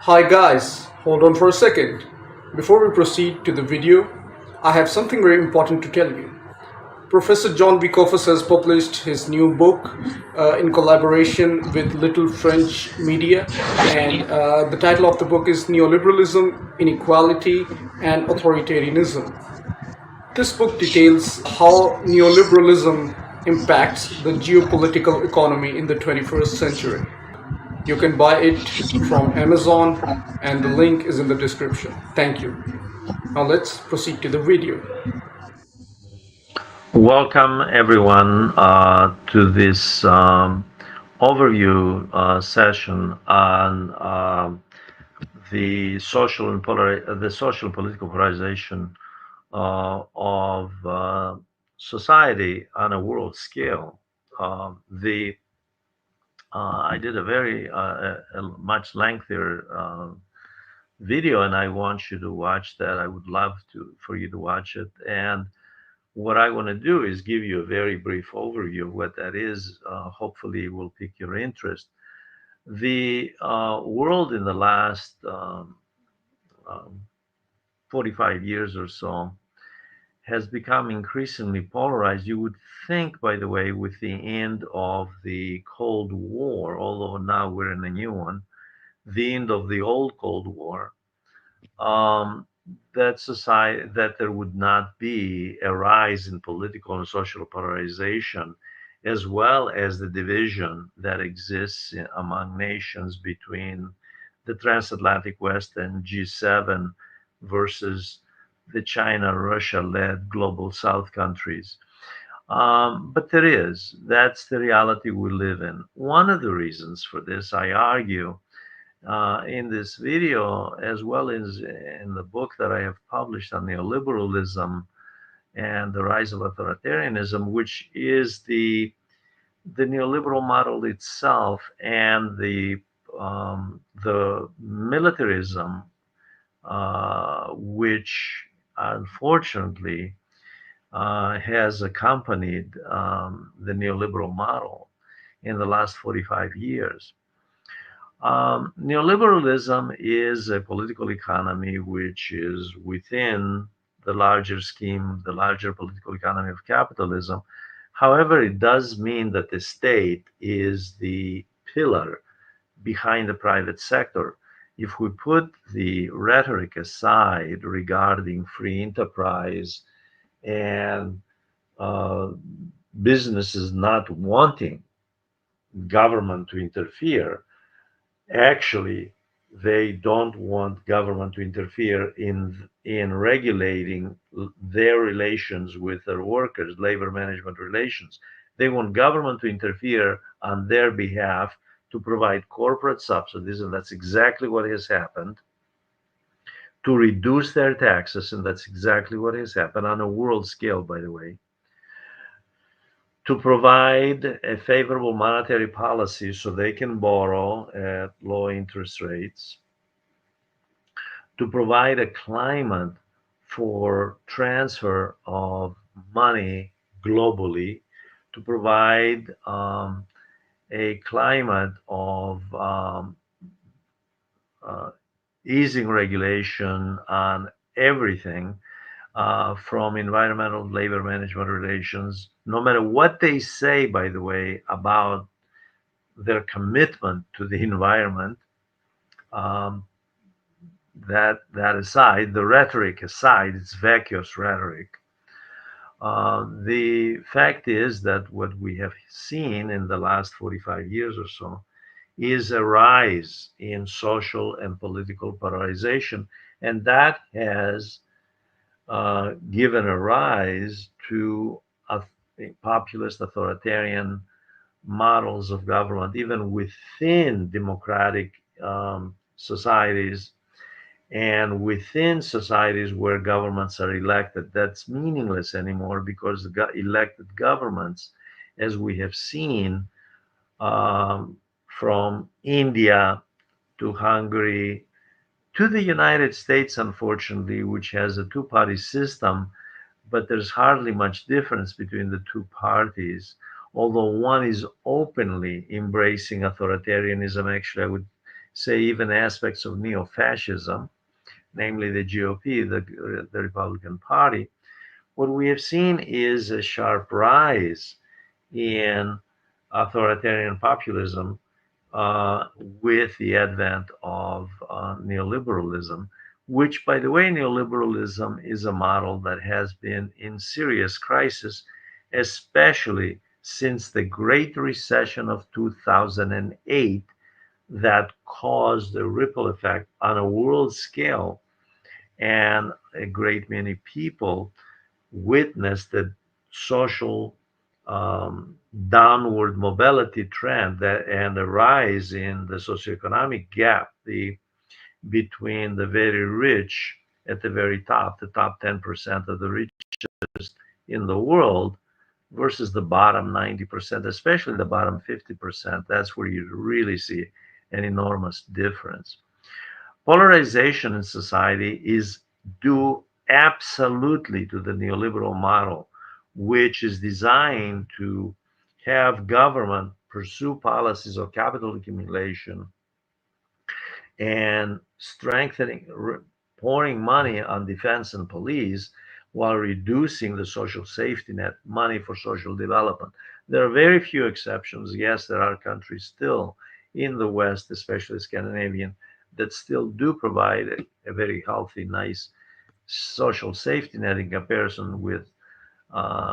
Hi guys, hold on for a second. Before we proceed to the video, I have something very important to tell you. Professor John Vicofus has published his new book in collaboration with Little French Media, and the title of the book is Neoliberalism, Inequality, and Authoritarianism. This book details how neoliberalism impacts the geopolitical economy in the 21st century. You can buy it from Amazon, and the link is in the description. Thank you. Now let's proceed to the video. Welcome everyone to this overview session on the social and political polarization of society on a world scale. The I did a very a much lengthier video, and I want you to watch that. I would love to for you to watch it. And what I want to do is give you a very brief overview of what that is. Hopefully, it will pique your interest. The world in the last um, 45 years or so has become increasingly polarized. You would think, by the way, with the end of the Cold War, although now we're in a new one, the end of the old Cold War, um, that there would not be a rise in political and social polarization, as well as the division that exists among nations between the transatlantic West and G7 versus the China Russia led global South countries. But that's the reality we live in. One of the reasons for this, I argue, in this video, as well as in the book that I have published on neoliberalism and the rise of authoritarianism, which is the neoliberal model itself and the militarism, which unfortunately has accompanied the neoliberal model in the last 45 years. Neoliberalism is a political economy which is within the larger scheme, the larger political economy of capitalism. However, it does mean that the state is the pillar behind the private sector. If we put the rhetoric aside regarding free enterprise and uh, businesses not wanting government to interfere, actually they don't want government to interfere in regulating their relations with their workers, labor management relations. They want government to interfere on their behalf to provide corporate subsidies, and that's exactly what has happened, to reduce their taxes, and that's exactly what has happened on a world scale, by the way, to provide a favorable monetary policy so they can borrow at low interest rates, to provide a climate for transfer of money globally, to provide a climate of uh, easing regulation on everything, from environmental labor management relations, no matter what they say, by the way, about their commitment to the environment. Um, that aside, the rhetoric aside, it's vacuous rhetoric. The fact is that what we have seen in the last 45 years or so is a rise in social and political polarization, and that has given a rise to a populist authoritarian models of government, even within democratic societies and within societies where governments are elected. That's meaningless anymore because the elected governments, as we have seen, from India to Hungary to the United States, unfortunately, which has a two-party system, but there's hardly much difference between the two parties. Although one is openly embracing authoritarianism, actually, I would say, even aspects of neo fascism, namely the GOP, the Republican Party, what we have seen is a sharp rise in authoritarian populism uh, with the advent of neoliberalism, which, by the way, neoliberalism is a model that has been in serious crisis, especially since the Great Recession of 2008, that caused a ripple effect on a world scale, and a great many people witnessed the social um, downward mobility trend and a rise in the socioeconomic gap between the very rich at the very top, the top 10% of the richest in the world, versus the bottom 90%, especially the bottom 50%. That's where you really see an enormous difference. Polarization in society is due absolutely to the neoliberal model, which is designed to have government pursue policies of capital accumulation and strengthening, pouring money on defense and police while reducing the social safety net, money for social development. There are very few exceptions. Yes, there are countries still in the West, especially Scandinavian, that still do provide a very healthy, nice social safety net in comparison with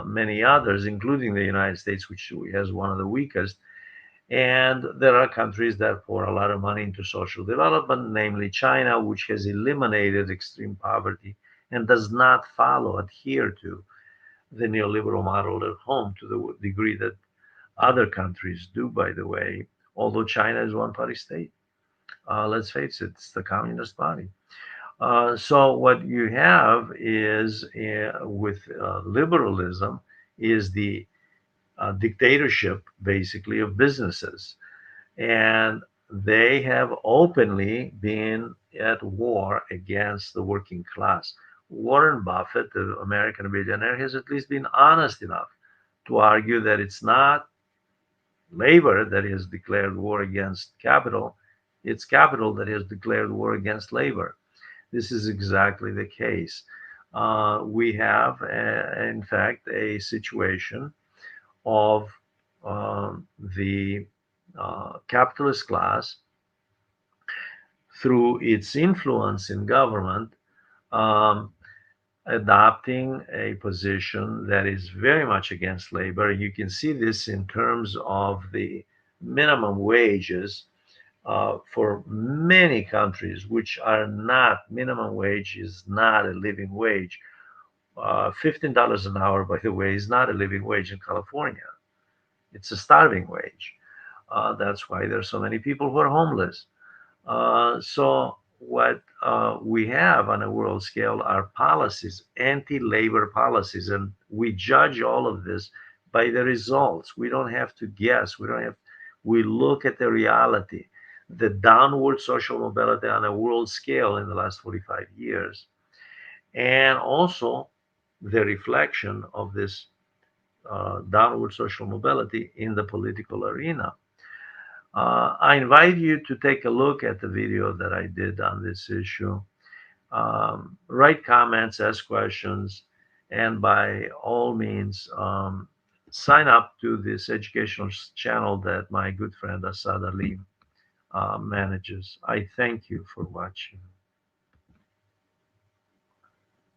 many others, including the United States, which has one of the weakest. And there are countries that pour a lot of money into social development, namely China, which has eliminated extreme poverty and does not adhere to the neoliberal model at home to the degree that other countries do, by the way, although China is one party state. Let's face it, it's the Communist Party. So what you have is with liberalism is the dictatorship, basically, of businesses, and they have openly been at war against the working class. Warren Buffett, the American billionaire, has at least been honest enough to argue that it's not labor that has declared war against capital, it's capital that has declared war against labor. This is exactly the case. We have, in fact, a situation of the capitalist class, through its influence in government, um, adopting a position that is very much against labor. You can see this in terms of the minimum wages for many countries, which are not, minimum wage is not a living wage. $15 an hour, by the way, is not a living wage in California. It's a starving wage. That's why there's so many people who are homeless. So what we have on a world scale are policies, anti-labor policies, and we judge all of this by the results. We don't have to guess. We don't have. We look at the reality, the downward social mobility on a world scale in the last 45 years, and also the reflection of this downward social mobility in the political arena. I invite you to take a look at the video that I did on this issue. Write comments, ask questions, and by all means, sign up to this educational channel that my good friend Asad Ali manages. I thank you for watching.